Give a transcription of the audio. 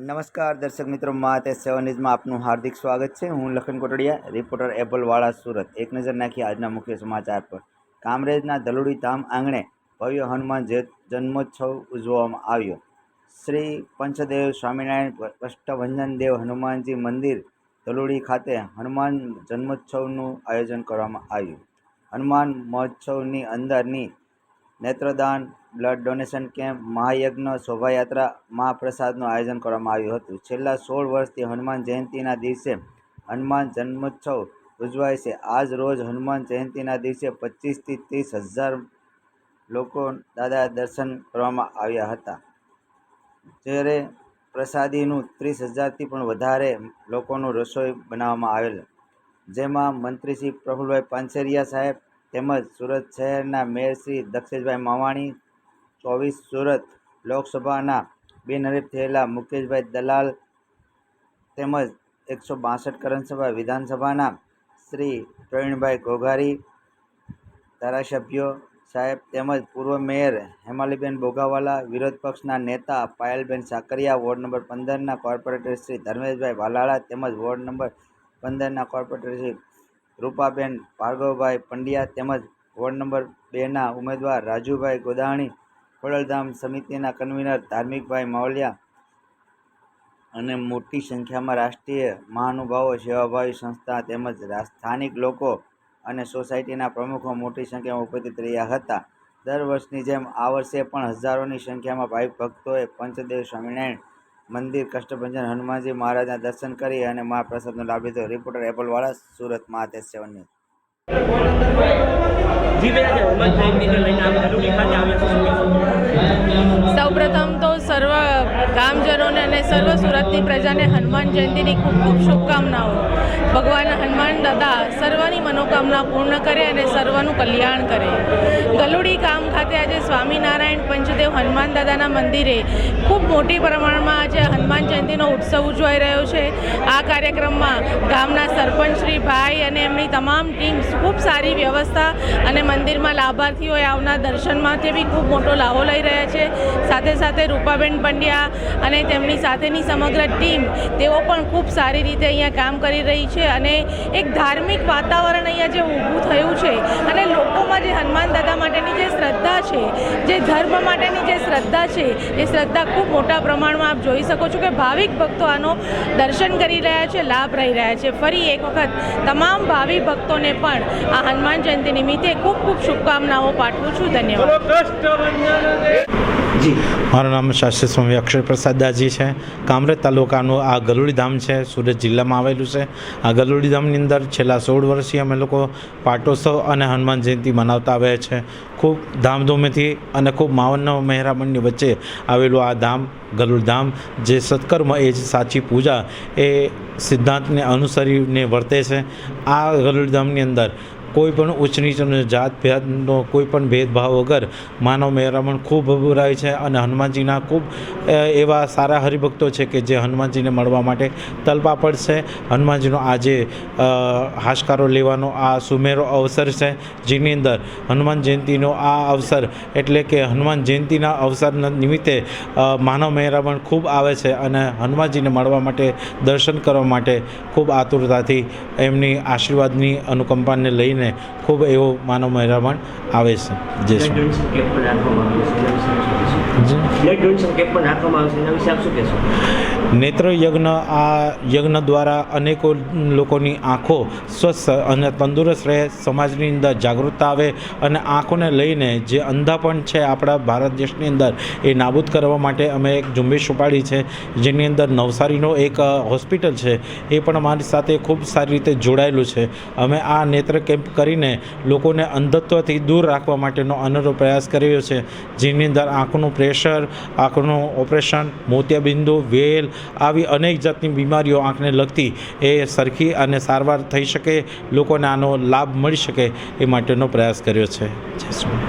નમસ્કાર દર્શક મિત્રો, માતે 7 ન્યૂઝમાં આપનું હાર્દિક સ્વાગત છે। હું લખન કોટડિયા, રિપોર્ટર એબલવાળા, સુરત। એક નજર નાખી આજના મુખ્ય સમાચાર પર। કામરેજના દલુડી ધામ આંગણે ભવ્ય હનુમાન જન્મોત્સવ ઉજવવામાં આવ્યો। શ્રી પંચદેવ સ્વામિનારાયણ કષ્ટભંજન દેવ હનુમાનજી મંદિર દલુડી ખાતે હનુમાન જન્મોત્સવનું આયોજન કરવામાં આવ્યું। હનુમાન મહોત્સવની અંદરની નેત્રદાન, બ્લડ ડોનેશન કેમ્પ, મહાયજ્ઞ, શોભાયાત્રા, મહાપ્રસાદનું આયોજન કરવામાં આવ્યું હતું। છેલ્લા 16 વર્ષથી હનુમાન જયંતિના દિવસે હનુમાન જન્મોત્સવ ઉજવાય છે। આજ રોજ હનુમાન જયંતિના દિવસે 25 થી 30 હજાર લોકો દાદા દર્શન કરવામાં આવ્યા હતા, જ્યારે પ્રસાદીનું 30,000થી પણ વધારે લોકોનું રસોઈ બનાવવામાં આવેલ, જેમાં મંત્રી શ્રી પ્રફુલભાઈ પાનસેરિયા સાહેબ તેમજ સુરત શહેરના મેયર શ્રી દક્ષેશભાઈ માવાણી, 24 સુરત લોકસભાના બિનહરીફ થયેલા મુકેશભાઈ દલાલ તેમજ 162 કરણસભા વિધાનસભાના શ્રી પ્રવીણભાઈ ઘોઘારી, ધારાસભ્યો સાહેબ તેમજ પૂર્વ મેયર હેમાલીબેન બોગાવાલા, વિરોધ પક્ષના નેતા પાયલબેન સાકરિયા, વોર્ડ નંબર 15ના કોર્પોરેટર શ્રી ધર્મેશભાઈ વાલાળા તેમજ વોર્ડ નંબર 15ના કોર્પોરેટર શ્રી રૂપાબેન ભાર્ગવભાઈ પંડ્યા તેમજ વોર્ડ નંબર 2ના ઉમેદવાર રાજુભાઈ ગોદાણી, ખોડલધામ સમિતિના કન્વીનર ધાર્મિકભાઈ માવલિયા અને મોટી સંખ્યામાં રાષ્ટ્રીય મહાનુભાવો, સેવાભાવી સંસ્થા તેમજ સ્થાનિક લોકો અને સોસાયટીના પ્રમુખો મોટી સંખ્યામાં ઉપસ્થિત રહ્યા હતા। દર વર્ષની જેમ આ વર્ષે પણ હજારોની સંખ્યામાં ભાવિક ભક્તોએ પંચદેવ સ્વામિનારાયણ મંદિર કષ્ટભંજન હનુમાનજી મહારાજના દર્શન કરી અને મહાપ્રસાદનો લાભ લીધો। રિપોર્ટર એબલવાળા, સુરત, માતે 7 ન્યૂઝ। સૌપ્રથમ તો સર્વ ગામજનોને અને સર્વ સુરતની પ્રજાને હનુમાન જયંતિની ખૂબ ખૂબ શુભકામનાઓ। ભગવાન હનુમાન દાદા સર્વની મનોકામના પૂર્ણ કરે અને સર્વનું કલ્યાણ કરે। ગલુડી ગામ ખાતે આજે સ્વામિનારાયણ પંચદેવ હનુમાન દાદાના મંદિરે ખૂબ મોટી પ્રમાણમાં આજે હનુમાન જયંતિનો ઉત્સવ ઉજવાઈ રહ્યો છે। આ કાર્યક્રમમાં ગામના સરપંચ શ્રી ભાઈ અને એમની તમામ ટીમ ખૂબ સારી વ્યવસ્થા અને મંદિરમાં લાભાર્થીઓએ આવનાર દર્શનમાંથી બી ખૂબ મોટો લાભો લઈ રહ્યા છે। સાથે સાથે રૂપાબેન પંડ્યા અને તેમની સાથેની સમગ્ર ટીમ તેઓ પણ ખૂબ સારી રીતે અહીંયા કામ કરી રહી છે અને એક ધાર્મિક વાતાવરણ અહીંયા જે ઊભું થયું છે અને લોકોમાં જે હનુમાન દાદા માટેની જે શ્રદ્ધા છે, જે ધર્મ માટેની જે શ્રદ્ધા છે, એ શ્રદ્ધા ખૂબ મોટા પ્રમાણમાં આપ જોઈ શકો છો કે ભાવિક ભક્તો આનો દર્શન કરી રહ્યા છે, લાભ રહી રહ્યા છે। ફરી એક વખત તમામ ભાવિક ભક્તોને પણ આ હનુમાન જયંતિ નિમિત્તે ખૂબ ખૂબ શુભકામનાઓ પાઠવું છું। ધન્યવાદ। મારું નામ શાસ્ત્રી સ્વામી અક્ષર પ્રસાદ દાસજી છે। કામરેજ તાલુકાનું આ ગલુડી ધામ છે, સુરત જિલ્લામાં આવેલું છે। આ ગલુડી ધામની અંદર છેલ્લા 16 વર્ષથી અમે લોકો પાટોત્સવ અને હનુમાન જયંતિ મનાવતા આવ્યા છે। ખૂબ ધામધૂમથી અને ખૂબ માવન મહેરામણની વચ્ચે આવેલું આ ધામ ગલુડી ધામ, જે સત્કર્મ એ જ સાચી પૂજા એ સિદ્ધાંતને અનુસરીને વર્તે છે। આ ગલુડી ધામની અંદર કોઈ પણ ઉચ્ચ નીચનો જાત ભેદનો કોઈ પણ ભેદભાવ વગર માનવ મહેરામણ ખૂબ ભરાય છે અને હનુમાનજીના ખૂબ એવા સારા હરિભક્તો છે કે જે હનુમાનજીને મળવા માટે તલપા પડશે। હનુમાનજીનો આજે હાશકારો લેવાનો આ સુમેરો અવસર છે, જેની અંદર હનુમાન જયંતિનો આ અવસર એટલે કે હનુમાન જયંતિના અવસરના નિમિત્તે માનવ મહેરામણ ખૂબ આવે છે અને હનુમાનજીને મળવા માટે, દર્શન કરવા માટે ખૂબ આતુરતાથી એમની આશીર્વાદની અનુકંપાને લઈને ખૂબ એવો માનવ મહેરામણ આવે છે। જય શ્રી નેત્ર યજ્ઞ, આ યજ્ઞ દ્વારા અનેકો લોકોની આંખો સ્વસ્થ અને તંદુરસ્ત રહે, સમાજની અંદર જાગૃતતા આવે અને આંખોને લઈને જે અંધાપણ છે આપણા ભારત દેશની અંદર એ નાબૂદ કરવા માટે અમે એક ઝુંબેશ ઉપાડી છે, જેની અંદર નવસારીનો એક હોસ્પિટલ છે એ પણ અમારી સાથે ખૂબ સારી રીતે જોડાયેલું છે। અમે આ નેત્ર કેમ્પ કરીને લોકોને અંધત્વથી દૂર રાખવા માટેનો અનોખો પ્રયાસ કર્યો છે, જેની અંદર આંખનું પ્રેશર, આંખનું ઓપરેશન, મોતિયાબિંદુ, વેલ, આવી અનેક જાતની બીમારીઓ આંખને લગતી એ સરખી અને સારવાર થઈ શકે, લોકોને આનો લાભ મળી શકે એ માટેનો પ્રયાસ કર્યો છે। જય શ્રી